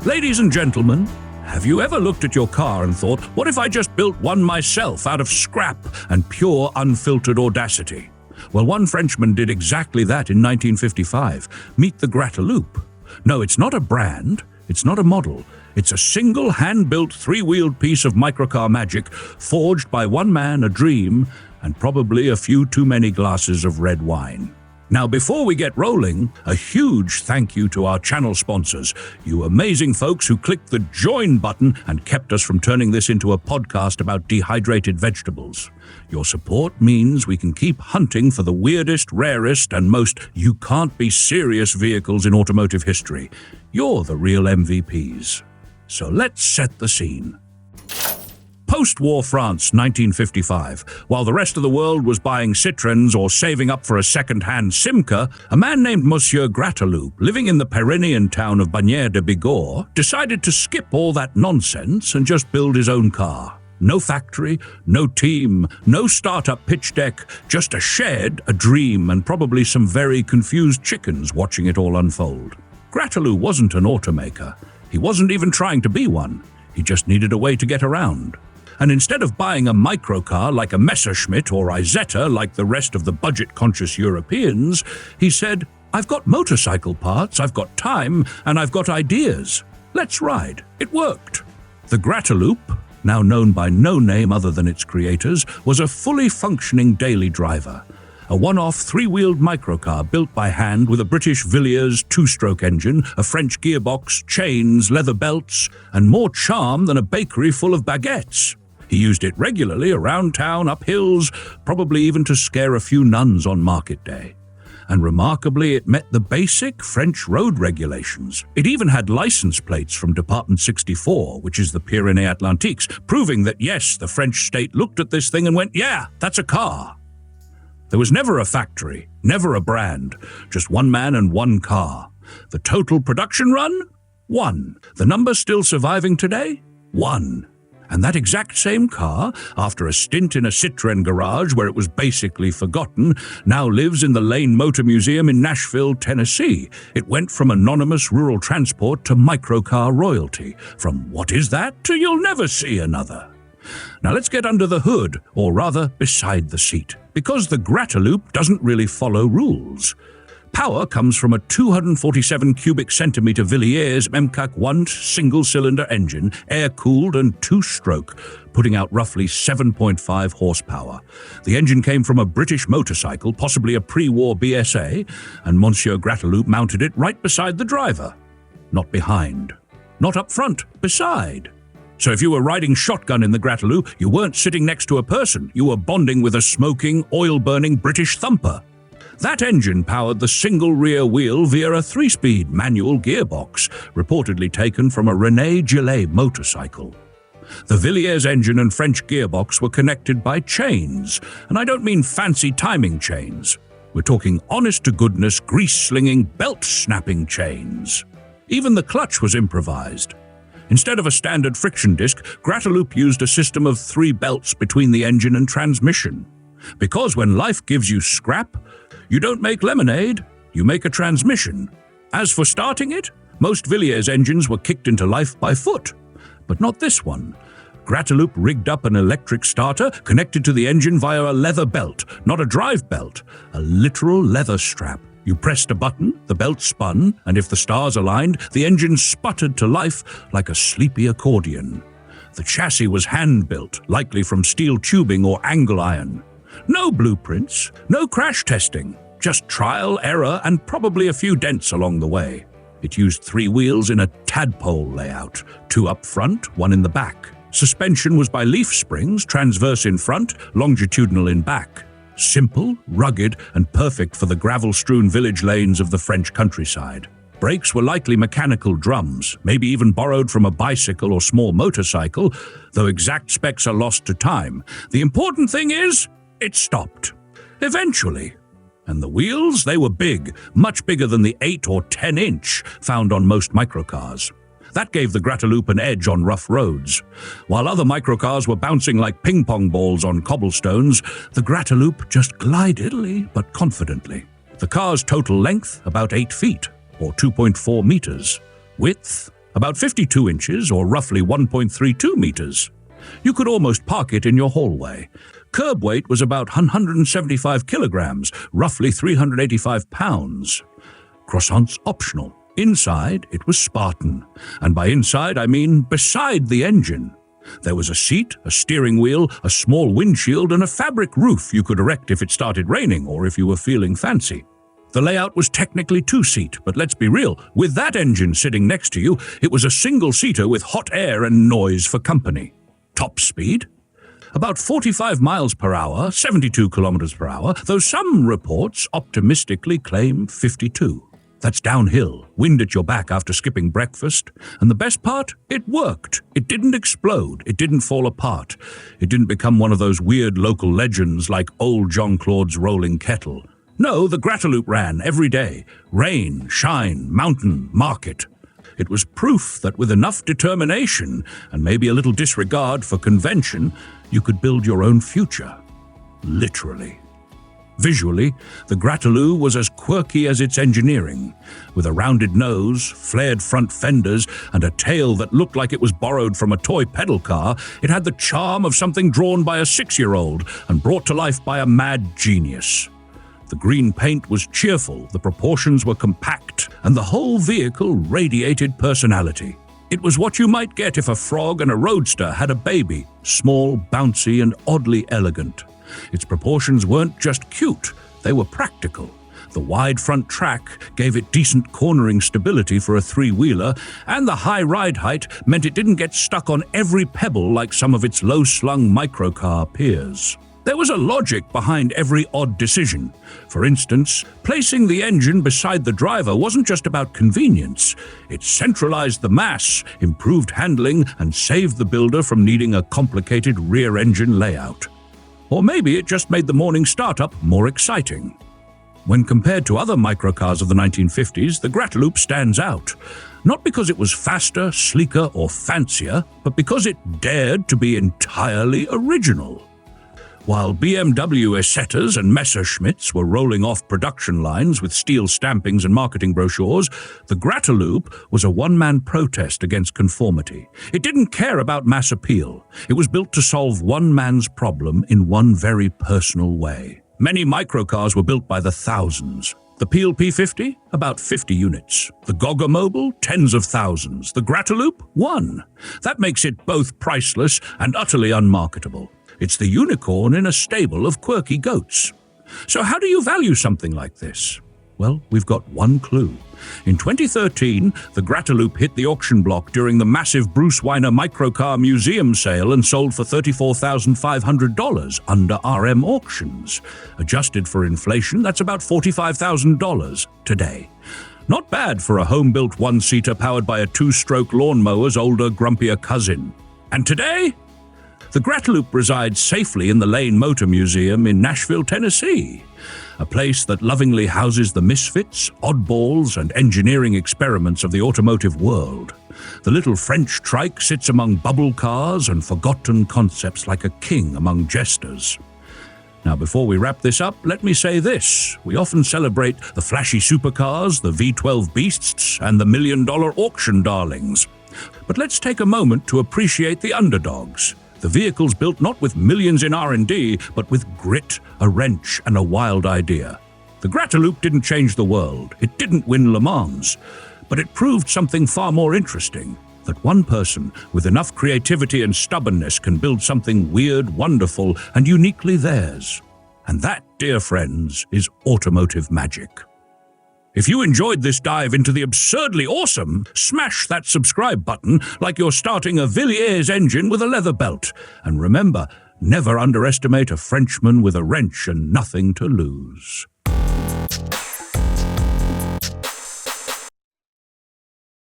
Ladies and gentlemen, have you ever looked at your car and thought, what if I just built one myself out of scrap and pure unfiltered audacity? Well, one Frenchman did exactly that in 1955. Meet the Grataloup. No, it's not a brand, it's not a model. It's a single hand-built three-wheeled piece of microcar magic forged by one man, a dream, and probably a few too many glasses of red wine. Now, before we get rolling, a huge thank you to our channel sponsors, you amazing folks who clicked the join button and kept us from turning this into a podcast about dehydrated vegetables. Your support means we can keep hunting for the weirdest, rarest, and most you-can't-be-serious vehicles in automotive history. You're the real MVPs. So let's set the scene. Post-war France, 1955. While the rest of the world was buying Citroëns or saving up for a second-hand Simca, a man named Monsieur Grataloop, living in the Pyrenean town of Villiers de Bigorre, decided to skip all that nonsense and just build his own car. No factory, no team, no startup pitch deck, just a shed, a dream, and probably some very confused chickens watching it all unfold. Grataloup wasn't an automaker. He wasn't even trying to be one. He just needed a way to get around. And instead of buying a microcar like a Messerschmitt or Isetta like the rest of the budget-conscious Europeans, he said, I've got motorcycle parts, I've got time, and I've got ideas. Let's ride. It worked. The Grataloup, now known by no name other than its creators, was a fully functioning daily driver. A one-off three-wheeled microcar built by hand with a British Villiers two-stroke engine, a French gearbox, chains, leather belts, and more charm than a bakery full of baguettes. He used it regularly around town, up hills, probably even to scare a few nuns on market day. And remarkably, it met the basic French road regulations. It even had license plates from Department 64, which is the Pyrénées-Atlantiques, proving that yes, the French state looked at this thing and went, yeah, that's a car. There was never a factory, never a brand, just one man and one car. The total production run? 1. The number still surviving today? 1. And that exact same car, after a stint in a Citroën garage where it was basically forgotten, now lives in the Lane Motor Museum in Nashville, Tennessee. It went from anonymous rural transport to microcar royalty, from what is that to you'll never see another. Now let's get under the hood, or rather beside the seat, because the Grataloup doesn't really follow rules. Power comes from a 247 cubic centimeter Villiers MCAC-1 single-cylinder engine, air-cooled and two-stroke, putting out roughly 7.5 horsepower. The engine came from a British motorcycle, possibly a pre-war BSA, and Monsieur Grataloop mounted it right beside the driver. Not behind. Not up front, beside. So if you were riding shotgun in the Grataloup, you weren't sitting next to a person, you were bonding with a smoking, oil-burning British thumper. That engine powered the single rear wheel via a 3-speed manual gearbox, reportedly taken from a René Gillet motorcycle. The Villiers engine and French gearbox were connected by chains, and I don't mean fancy timing chains. We're talking honest-to-goodness, grease-slinging, belt-snapping chains. Even the clutch was improvised. Instead of a standard friction disc, Grataloup used a system of 3 belts between the engine and transmission. Because when life gives you scrap, you don't make lemonade, you make a transmission. As for starting it, most Villiers engines were kicked into life by foot. But not this one. Grataloup rigged up an electric starter connected to the engine via a leather belt, not a drive belt, a literal leather strap. You pressed a button, the belt spun, and if the stars aligned, the engine sputtered to life like a sleepy accordion. The chassis was hand-built, likely from steel tubing or angle iron. No blueprints, no crash testing, just trial, error, and probably a few dents along the way. It used 3 wheels in a tadpole layout, 2 up front, 1 in the back. Suspension was by leaf springs, transverse in front, longitudinal in back. Simple, rugged, and perfect for the gravel-strewn village lanes of the French countryside. Brakes were likely mechanical drums, maybe even borrowed from a bicycle or small motorcycle, though exact specs are lost to time. The important thing is, it stopped. Eventually. And the wheels, they were big, much bigger than the 8 or 10-inch found on most microcars. That gave the Grataloup an edge on rough roads. While other microcars were bouncing like ping-pong balls on cobblestones, the Grataloup just glided but confidently. The car's total length, about 8 feet, or 2.4 meters. Width, about 52 inches or roughly 1.32 meters. You could almost park it in your hallway. Curb weight was about 175 kilograms, roughly 385 pounds. Croissants optional. Inside, it was Spartan. And by inside, I mean beside the engine. There was a seat, a steering wheel, a small windshield, and a fabric roof you could erect if it started raining or if you were feeling fancy. The layout was technically two-seat, but let's be real, with that engine sitting next to you, it was a single-seater with hot air and noise for company. Top speed? About 45 miles per hour, 72 kilometers per hour, though some reports optimistically claim 52. That's downhill, wind at your back after skipping breakfast. And the best part? It worked. It didn't explode. It didn't fall apart. It didn't become one of those weird local legends like old John Claude's rolling kettle. No, the Grataloup ran every day. Rain, shine, mountain, market. It was proof that with enough determination and maybe a little disregard for convention, you could build your own future. Literally. Visually, the Grataloup was as quirky as its engineering. With a rounded nose, flared front fenders, and a tail that looked like it was borrowed from a toy pedal car, it had the charm of something drawn by a 6-year-old and brought to life by a mad genius. The green paint was cheerful, the proportions were compact, and the whole vehicle radiated personality. It was what you might get if a frog and a roadster had a baby, small, bouncy, and oddly elegant. Its proportions weren't just cute, they were practical. The wide front track gave it decent cornering stability for a three-wheeler, and the high ride height meant it didn't get stuck on every pebble like some of its low-slung microcar peers. There was a logic behind every odd decision. For instance, placing the engine beside the driver wasn't just about convenience. It centralized the mass, improved handling, and saved the builder from needing a complicated rear-engine layout. Or maybe it just made the morning startup more exciting. When compared to other microcars of the 1950s, the Grataloup stands out. Not because it was faster, sleeker, or fancier, but because it dared to be entirely original. While BMW Isettas and Messerschmitts were rolling off production lines with steel stampings and marketing brochures, the Grataloup was a one-man protest against conformity. It didn't care about mass appeal. It was built to solve one man's problem in one very personal way. Many microcars were built by the thousands. The Peel P50, about 50 units. The Gogga Mobile, tens of thousands. The Grataloup, 1. That makes it both priceless and utterly unmarketable. It's the unicorn in a stable of quirky goats. So how do you value something like this? Well, we've got one clue. In 2013, the Grataloup hit the auction block during the massive Bruce Weiner Microcar Museum sale and sold for $34,500 under RM auctions. Adjusted for inflation, that's about $45,000 today. Not bad for a home-built one-seater powered by a two-stroke lawnmower's older, grumpier cousin. And today? The Grataloup resides safely in the Lane Motor Museum in Nashville, Tennessee, a place that lovingly houses the misfits, oddballs, and engineering experiments of the automotive world. The little French trike sits among bubble cars and forgotten concepts like a king among jesters. Now, before we wrap this up, let me say this. We often celebrate the flashy supercars, the V12 beasts, and the million-dollar auction darlings. But let's take a moment to appreciate the underdogs. The vehicles built not with millions in R&D, but with grit, a wrench, and a wild idea. The Grataloup didn't change the world. It didn't win Le Mans. But it proved something far more interesting, that one person with enough creativity and stubbornness can build something weird, wonderful, and uniquely theirs. And that, dear friends, is automotive magic. If you enjoyed this dive into the absurdly awesome, smash that subscribe button like you're starting a Villiers engine with a leather belt. And remember, never underestimate a Frenchman with a wrench and nothing to lose.